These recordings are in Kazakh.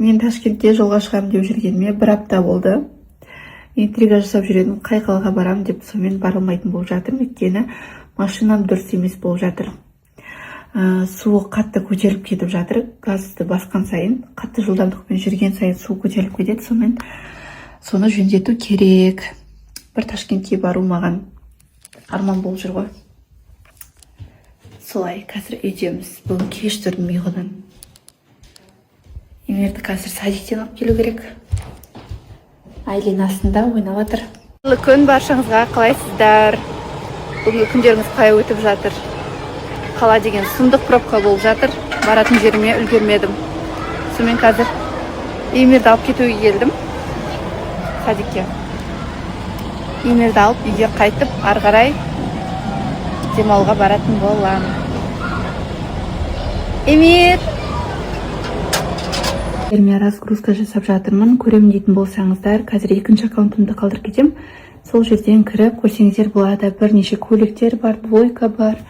Мен Ташкентте жолға шығамын деп жүргеніме 1 апта болды. Интрига жасап жүредім, қай қалаға барам деп, сонымен барылмайтын болып жатыр, өйткені машинам дұрыс емес болып жатыр. Су қатты көтеріліп кетіп жатыр. Газды басқан сайын, қатты жылдамдықпен жүрген сайын су көтеріліп кетеді, сонымен соны жөндету керек. Бір Ташкентке бару маған арман болып жүр ғой. Солай, қазір үйдеміз. Бүгін кеш тұрдым ұйқыдан. Емерді қазір садиктен алып келу керек. Айлин астында ойнап жатыр. Күн баршаңызға қалайсыздар? Бүгінгі күндеріңіз қалай өтіп жатыр? Қала деген сұмдық пробка болып жатыр. Баратын жеріме үлгермедім. Сонымен қазір Емерді алып кетуге келдім. Садикке. Емерді алып үйге қайтып, ары қарай демалуға баратын боламын. Эмир! Мен разгрузка жасап жатырмын. Көремін дейтін болсаңыздар, қазір 2-ші аккаунтымды қалдырып кетем. Сол жерден кіріп көрсеңіздер болады. Бірнеше көйлектер бар, двойка бар,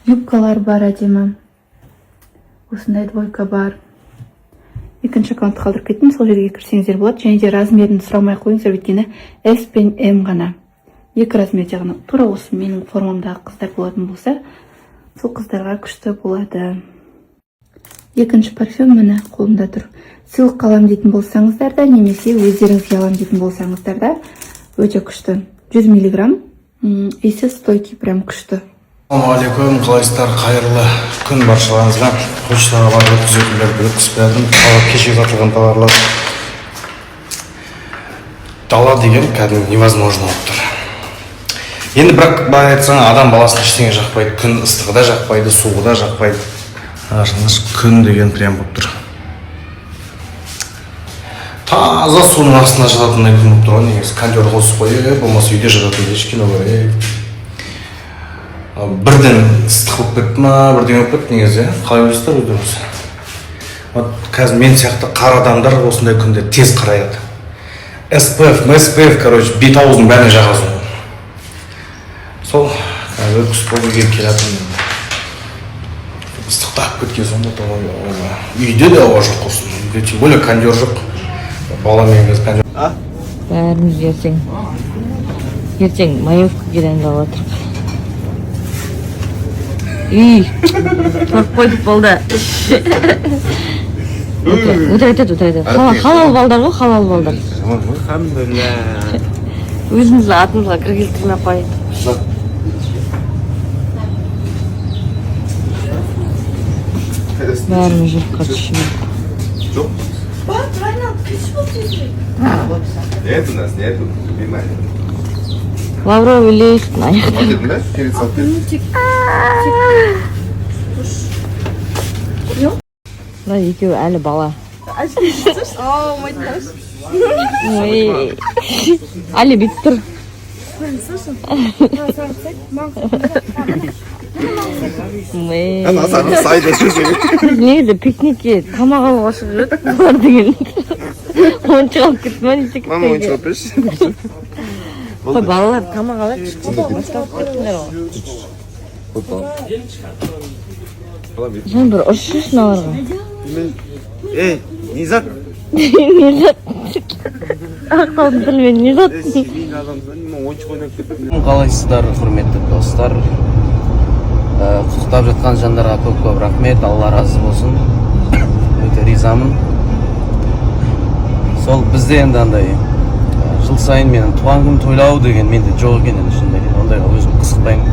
юбкалар бар әдемі. Осындай двойка бар. 2-ші аккаунтты қалдырып кеттім. Сол жерге кірсеңіздер болады. Және де размерін сұрамай қойыңыздар, өйткені S пен M ғана. 2 размерде ғана. Тура осы менің формамдағы қыздар болатын болса, сол қыздарға күшті болады. 2-ші парфюм міне қолымда тұр. Сыйлық алам дейтін болсаңыздар да, немесе өздеріңізге алам дейтін болсаңыздар да, өте күшті. 100 мг. Иісі стойкий, прям күшті. Ассалаумағалейкум, қалайсыздар, қайырлы күн баршаларыңызға. Почтаға барып түзетулерді өткізіп бердім. Кеше сатылған товарлар. Дала деген кәдімгі невозможно болып тұр. Енді бірақ былай айтсаң, адам баласын ештеңе жақпайды. Күн ыстығы да жақпайды, суығы да жақпайды. Ашыңыз күн деген прям болып тұр. Таза суның астына жататындай күн болып тұр. Негізі кондер қосып қойып, болмаса үйде жататын еш кино көрейік. Бірден ыстық болып кетті ма, бірден болып кетті негізі. Қалай ойлайсыздар өздеріңіз? Қазір мен сияқты қар адамдар осындай күнде тез қараяды. SPF, короче, бет-аузының бәріне жағасың. Сол қазір күз болып келетін. Ыстықтап кеткен сонда үйде де ауа жоқ қосын. Үйде тем более кондер жоқ. Баламен кез кондер. Бәріміз ертең маевкаға дайындалып отырық. Тұрып қойдық болды. Өтірет. Халал балдар ғой, халал балдар. Алхамдулилля. Өзімізді атымызға кір келтірмей қойды. Бәріміз жүріп қатышып. Жоқ. Нет у нас, нету. Лавровый лист на них. Да, екеуі әлі бала. Әлі бит тұр. Негізі пикникке тамақ алуға шығып жүрдік бұлар деген. Ойыншық алып кетті ма несек? Мама ойыншық алып берші. Қой балалар тамақ алып бастап кеттіңдер ғой. Sen bir uşuşsun ağırға. Низат. Низат. Ақылын тілмен Низат. Қалайсыздар, құрметті достар. Құттықтап жатқан жандарға көп рахмет, Алла разы болсын. Өте ризамын. Сол бізде енді андай жыл сайын менің туған күн тойлау деген менде жоқ екен енді шынында. Ондайға өзім қызықпаймын.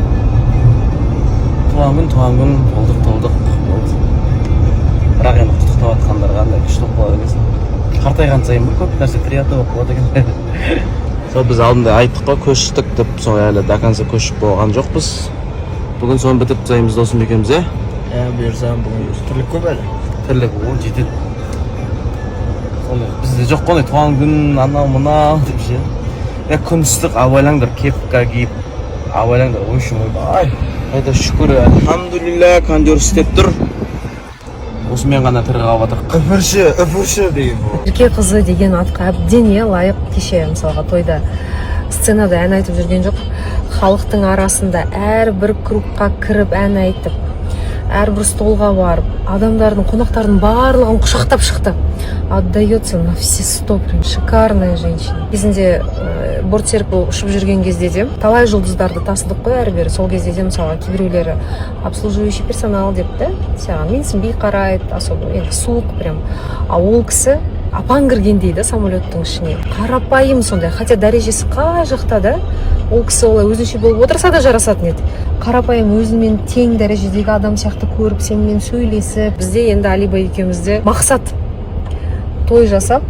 Туған күн, толдық болды. Бірақ енді құттықтап жатқандарға андай күшті болып қалады екенсің. Қартайған сайын бір көп нәрсе приятно болып қалады екен. Сол біз алдында айттық қой, көштік деп, сол әлі до конца көшіп болған жоқпыз. Бүгін соны бітіп тастаймыз досым екеуміз, Бұйырсам бүгін тірлік көп әлі. Тірлік жетеді. Бізде жоқ қой туған күн, анау мынау деп ше. Күн ыстық, абайлаңдар кепка киіп, абайлаңдар ойшым ойбай. Қайда шүкір, альхамдулилля, кондер істеп тұр. Осымен ғана тірі қалып жатырық. Үпірші деген бұл. Ерке қызы деген атқа әбден лайық. Кеше мысалға тойда сценада ән айтып жүрген жоқ. Халықтың арасында әрбір группқа кіріп ән айтып, әрбір столға барып адамдардың қонақтардың барлығын құшақтап шықты. Отдается на все 100. Шикарная женщина. Кезінде бортсерпі ұшып жүрген кезде де талай жұлдыздарды тасыдық қой әрбір. Сол кезде де мысалға кейбіреулері обслуживающий персонал деп те саған менсінбей қарайды, особо енді суық прям. А ол кісі апаң кіргендей да самолеттің ішіне. Қарапайым сондай, хотя дәрежесі қай жақта да, ол кісі олай өзінше болып отырса да жарасатын еді. Қарапайым өзімен тең дәрежедегі адам сияқты көріп, сенімен сөйлесіп. Бізде енді Алиба екеумізде мақсат той жасап,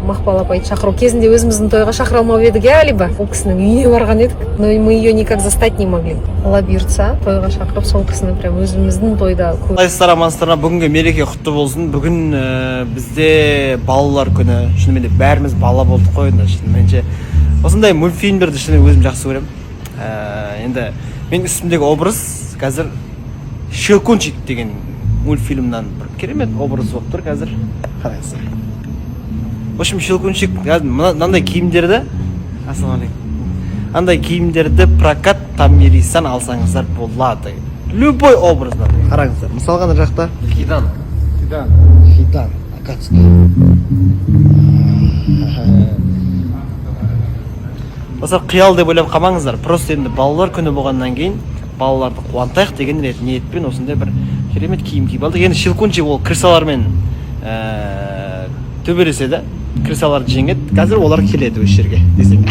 Мақпал апайды шақыру. Кезінде өзіміздің тойға шақыра алмап едік, Алиба. Ол кісінің үйіне барған едік, но мы ее никак застать не могли. Алла бұйыртса, тойға шақырып, сол кісіні прям өзіміздің тойда көріп. Қалайсыздар, амансыздар, бүгінгі мереке құтты болсын. Бүгін бізде балалар күні. Шынымен де бәріміз бала болдық қой енді. Шыныменше осындай мультфильмдерді шынымен өзім жақсы көремін. Енді мен үстімдегі образ қазір Щелкунчик деген мультфильмнан бір керемет образ болып тұр қазір. Қарайсыздар. В общем, Щелкунчик мынандай киімдерді, андай киімдерді прокат Томиристан алсаңыздар болады. Любой образдан. Қараңыздар. Мысалға мына жақта Хидан. Акацкий. Осы қиял деп ойлап қалмаңыздар. Просто енді балалар күні болғаннан кейін балаларды қуантайық деген ниетпен осындай бір керемет киім киіп алдық. Енді Щелкунчик ол крысалармен төбелеседі. Крысаларды жеңеді. Қазір олар келеді осы жерге десең.